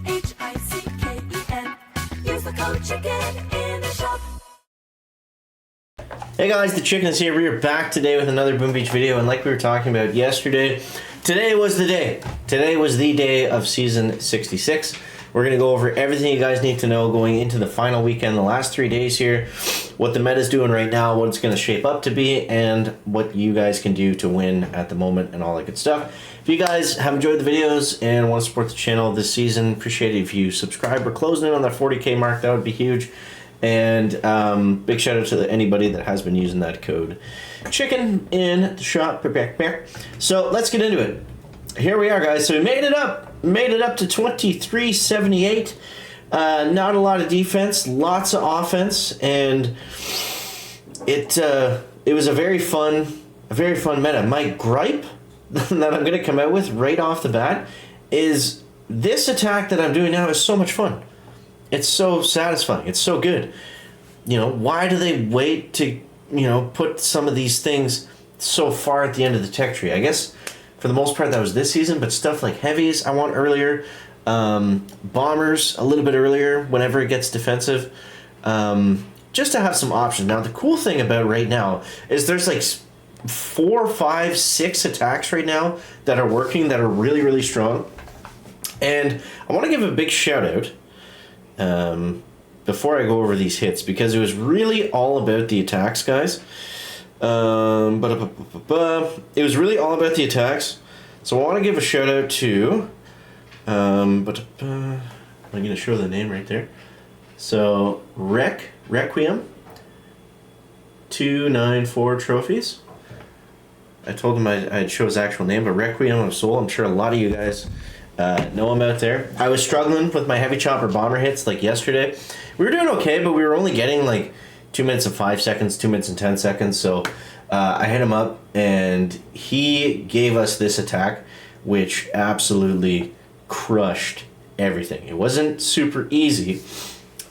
CHICKEN. Use the code CHICKEN in the shop. Hey guys, the Chicken is here. We are back today with another Boom Beach video, and like we were talking about yesterday, today was the day. Today was the day of season 66. We're going to go over everything you guys need to know going into the final weekend, the last 3 days here, what the meta's doing right now, what it's going to shape up to be, and what you guys can do to win at the moment and all that good stuff. If you guys have enjoyed the videos and want to support the channel this season, appreciate it if you subscribe. We're closing in on that 40K mark. That would be huge. And big shout out to anybody that has been using that code chicken in the shop. So let's get into it. Here we are, guys. So we made it up to 2378. Not a lot of defense, lots of offense, and it was a very fun meta. My gripe that I'm going to come out with right off the bat is this attack that I'm doing now is so much fun. It's so satisfying. It's so good. You know, why do they wait to, you know, put some of these things so far at the end of the tech tree? I guess for the most part that was this season, but stuff like heavies I want earlier. Bombers a little bit earlier whenever it gets defensive. Just to have some options. Now, the cool thing about right now is there's like 4, 5, 6 attacks right now that are working that are really, really strong. And I want to give a big shout out before I go over these hits, because it was really all about the attacks, guys. It was really all about the attacks. So I want to give a shout out to I'm going to show the name right there. So Requiem 294 trophies. I told him I'd show his actual name, but Requiem of Soul. I'm sure a lot of you guys know him out there. I was struggling with my heavy chopper bomber hits like yesterday. We were doing okay, but we were only getting like 2 minutes and 5 seconds, 2 minutes and 10 seconds. So I hit him up, and he gave us this attack, which absolutely crushed everything. It wasn't super easy,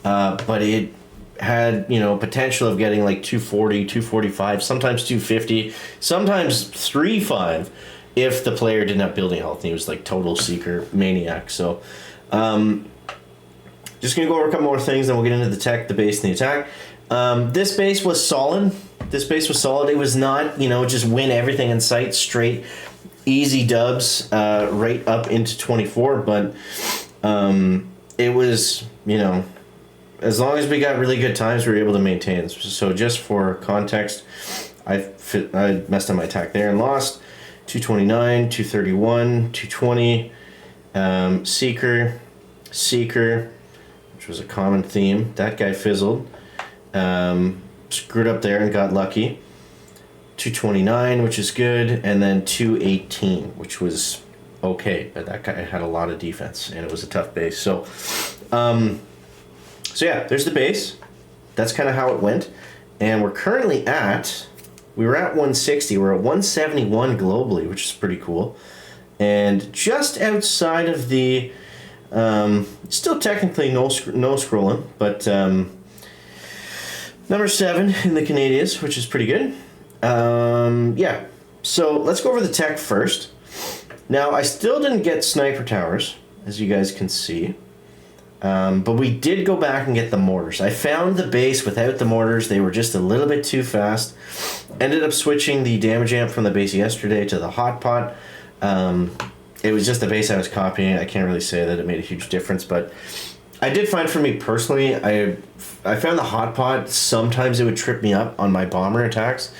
but it had, you know, potential of getting like 240, 245, sometimes 250, sometimes 3.5 if the player didn't have building health and he was like total seeker maniac. So just gonna go over a couple more things, then we'll get into the tech, the base, and the attack. This base was solid. It was not, you know, just win everything in sight, straight easy dubs right up into 24, but it was, you know, as long as we got really good times, we were able to maintain. So just for context, I messed up my attack there and lost. 229, 231, 220, Seeker, which was a common theme. That guy fizzled. Screwed up there and got lucky. 229, which is good, and then 218, which was okay, but that guy had a lot of defense, and it was a tough base. So yeah, there's the base. That's kind of how it went, and we're currently at, we were at 160. We're at 171 globally, which is pretty cool, and just outside of the, still technically no scrolling, but number 7 in the Canadians, which is pretty good. Yeah, so let's go over the tech first. Now, I still didn't get sniper towers, as you guys can see, but we did go back and get the mortars. I found the base without the mortars. They were just a little bit too fast. Ended up switching the damage amp from the base yesterday to the hot pot. It was just the base I was copying. I can't really say that it made a huge difference, but I did find, for me personally, I found the hot pot, sometimes it would trip me up on my bomber attacks.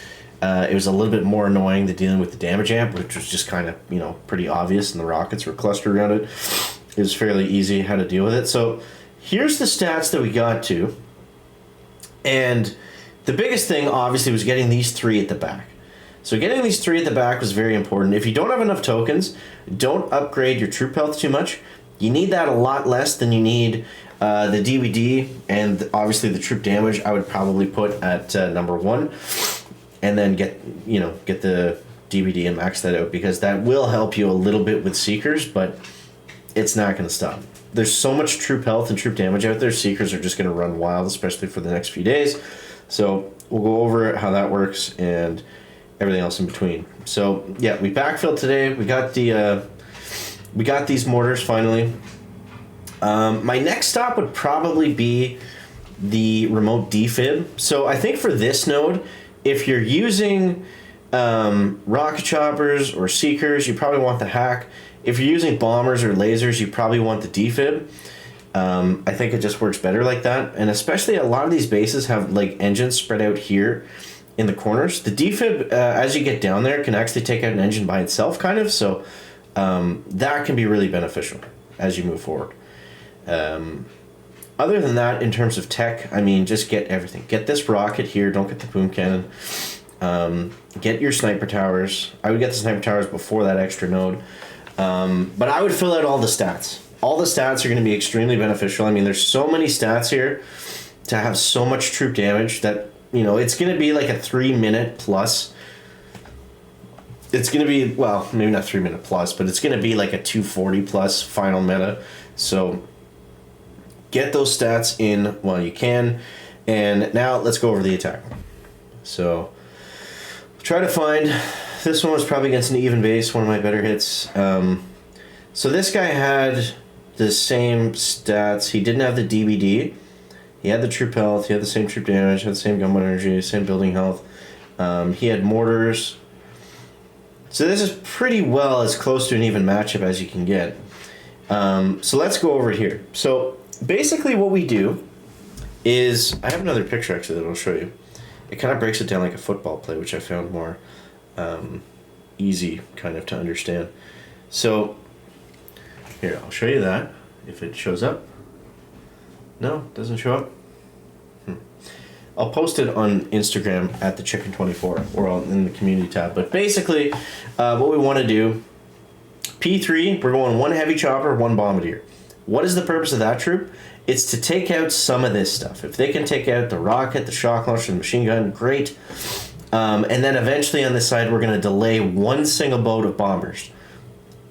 It was a little bit more annoying than dealing with the damage amp, which was just kind of, you know, pretty obvious, and the rockets were clustered around it. It was fairly easy how to deal with it. So here's the stats that we got to. And the biggest thing, obviously, was getting these 3 at the back. So getting these 3 at the back was very important. If you don't have enough tokens, don't upgrade your troop health too much. You need that a lot less than you need the DVD, and obviously the troop damage I would probably put at number 1, and then get the DVD and max that out, because that will help you a little bit with Seekers, but it's not going to stop. There's so much troop health and troop damage out there, Seekers are just going to run wild, especially for the next few days. So we'll go over how that works and everything else in between. So yeah, we backfilled today. We got these mortars finally. My next stop would probably be the remote defib. So I think for this node, if you're using rocket choppers or seekers, you probably want the hack. If you're using bombers or lasers, you probably want the defib. I think it just works better like that. And especially a lot of these bases have like engines spread out here in the corners. The defib, as you get down there, can actually take out an engine by itself kind of. So that can be really beneficial as you move forward. Other than that, in terms of tech, I mean, just get everything. Get this rocket here. Don't get the boom cannon. Get your sniper towers. I would get the sniper towers before that extra node. But I would fill out all the stats. All the stats are going to be extremely beneficial. I mean, there's so many stats here to have so much troop damage that, you know, it's going to be like a 3-minute plus. It's going to be, well, maybe not 3-minute plus, but it's going to be like a 240 plus final meta. So get those stats in while you can. And now let's go over the attack. So try to find, this one was probably against an even base, one of my better hits. So this guy had the same stats. He didn't have the DBD. He had the troop health. He had the same troop damage. Had the same gunboat energy. Same building health. He had mortars. So this is pretty well as close to an even matchup as you can get. So let's go over here. So basically what we do is, I have another picture actually that I'll show you. It kind of breaks it down like a football play, which I found more easy kind of to understand. So here, I'll show you that, if it shows up. No, it doesn't show up. I'll post it on Instagram at the Chicken24 or in the community tab. But basically, what we want to do, P3, we're going 1 heavy chopper, 1 bombardier. What is the purpose of that troop? It's to take out some of this stuff. If they can take out the rocket, the shock launcher, the machine gun, great. And then eventually on this side, we're going to delay 1 single boat of bombers.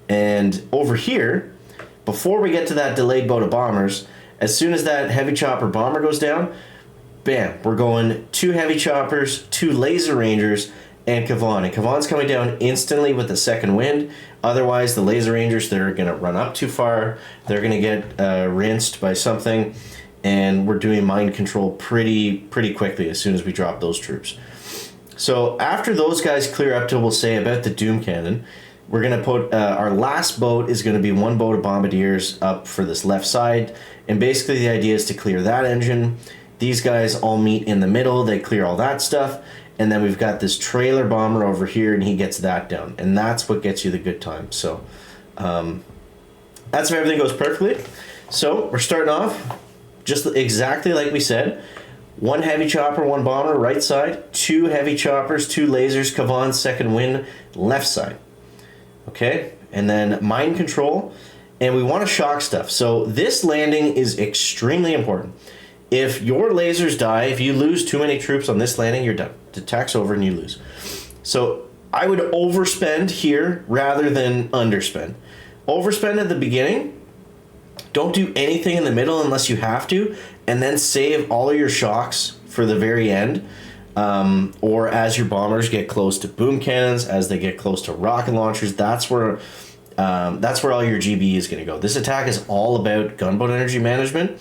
And over here, before we get to that delayed boat of bombers, as soon as that heavy chopper bomber goes down, bam, we're going 2 heavy choppers, 2 laser rangers, and Kavan. And Kavan's coming down instantly with the second wind. Otherwise, the laser rangers, they're going to run up too far. They're going to get rinsed by something. And we're doing mind control pretty quickly as soon as we drop those troops. So after those guys clear up to, we'll say, about the Doom Cannon, we're going to put, our last boat is going to be 1 boat of bombardiers up for this left side. And basically the idea is to clear that engine. These guys all meet in the middle. They clear all that stuff. And then we've got this trailer bomber over here, and he gets that down. And that's what gets you the good time. So that's if everything goes perfectly. So we're starting off just exactly like we said. 1 heavy chopper, 1 bomber, right side. 2 heavy choppers, 2 lasers, Kavan, second wind, left side. Okay, and then mind control, and we want to shock stuff. So this landing is extremely important. If your lasers die, if you lose too many troops on this landing, you're done. The attack's over and you lose. So I would overspend here rather than underspend. Overspend at the beginning. Don't do anything in the middle unless you have to, and then save all of your shocks for the very end. Or as your bombers get close to boom cannons, as they get close to rocket launchers, that's where all your GB is going to go. This attack is all about gunboat energy management,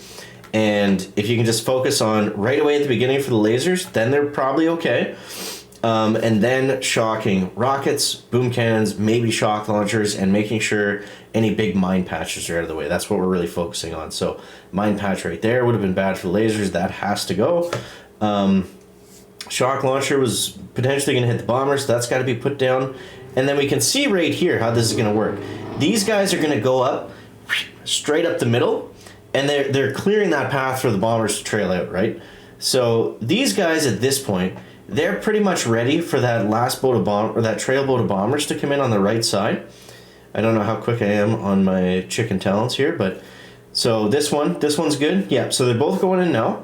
and if you can just focus on right away at the beginning for the lasers, then they're probably okay. And then shocking rockets, boom cannons, maybe shock launchers, and making sure any big mine patches are out of the way. That's what we're really focusing on. So mine patch right there would have been bad for the lasers. That has to go. Shock launcher was potentially going to hit the bombers. So that's got to be put down. And then we can see right here how this is going to work. These guys are going to go up, straight up the middle, and they're clearing that path for the bombers to trail out, right? So these guys at this point, they're pretty much ready for that last boat of bomb or that trail boat of bombers to come in on the right side. I don't know how quick I am on my chicken talents here, but so this one's good. Yeah, so they're both going in now.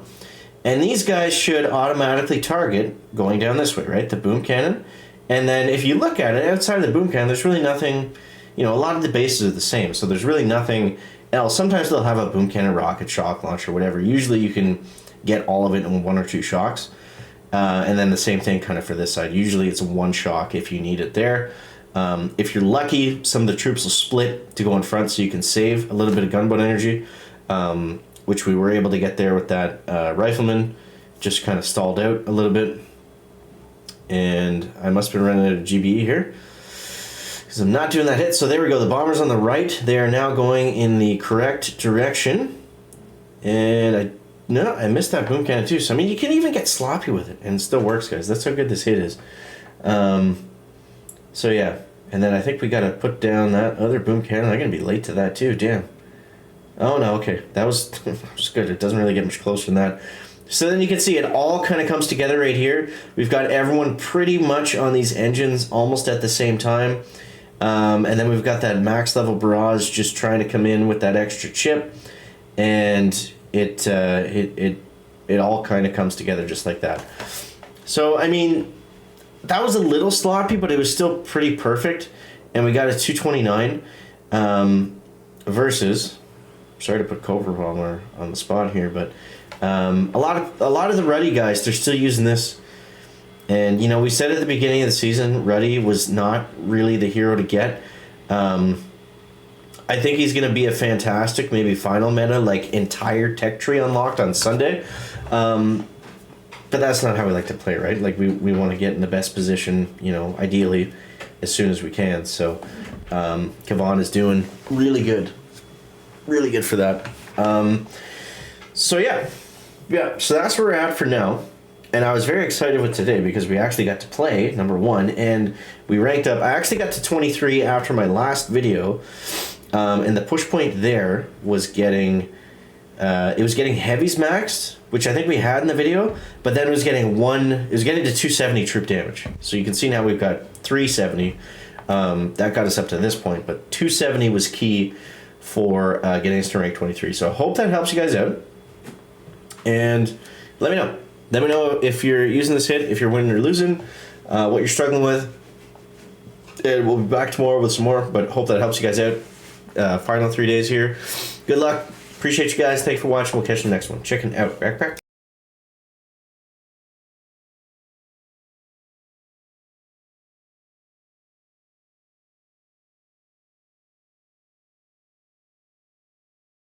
And these guys should automatically target going down this way, right? The boom cannon. And then if you look at it, outside of the boom cannon, there's really nothing, you know, a lot of the bases are the same. So there's really nothing else. Sometimes they'll have a boom cannon, rocket, shock launcher, whatever. Usually you can get all of it in 1 or 2 shocks. And then the same thing kind of for this side. Usually it's 1 shock if you need it there. If you're lucky, some of the troops will split to go in front so you can save a little bit of gunboat energy. which we were able to get there with that rifleman. Just kind of stalled out a little bit. And I must have been running out of GBE here, because I'm not doing that hit. So there we go. The bombers on the right. They are now going in the correct direction. And I missed that boom cannon too. So I mean, you can even get sloppy with it, and it still works, guys. That's how good this hit is. So yeah, and then I think we got to put down that other boom cannon. I'm gonna be late to that too. Damn. Oh no. Okay, that was good. It doesn't really get much closer than that. So then you can see it all kind of comes together right here. We've got everyone pretty much on these engines almost at the same time. And then we've got that max level barrage just trying to come in with that extra chip. And it all kind of comes together just like that. So, I mean, that was a little sloppy, but it was still pretty perfect. And we got a 229 versus... Sorry to put Cobra Bomber on the spot here, but... a lot of the Ruddy guys, they're still using this, and you know, we said at the beginning of the season Ruddy was not really the hero to get. I think he's going to be a fantastic maybe final meta, like entire tech tree unlocked on Sunday, but that's not how we like to play, right? Like we want to get in the best position, you know, ideally as soon as we can. So Kevon is doing really good for that. So yeah, so that's where we're at for now. And I was very excited with today because we actually got to play, number one, and we ranked up. I actually got to 23 after my last video, and the push point there was getting, it was getting heavies maxed, which I think we had in the video, but then it was getting to 270 troop damage. So you can see now we've got 370. That got us up to this point, but 270 was key for getting us to rank 23. So I hope that helps you guys out. And let me know. Let me know if you're using this hit, if you're winning or losing, what you're struggling with. And we'll be back tomorrow with some more, but hope that helps you guys out. Final 3 days here. Good luck. Appreciate you guys. Thanks for watching. We'll catch you in the next one. Chicken out. Backpack.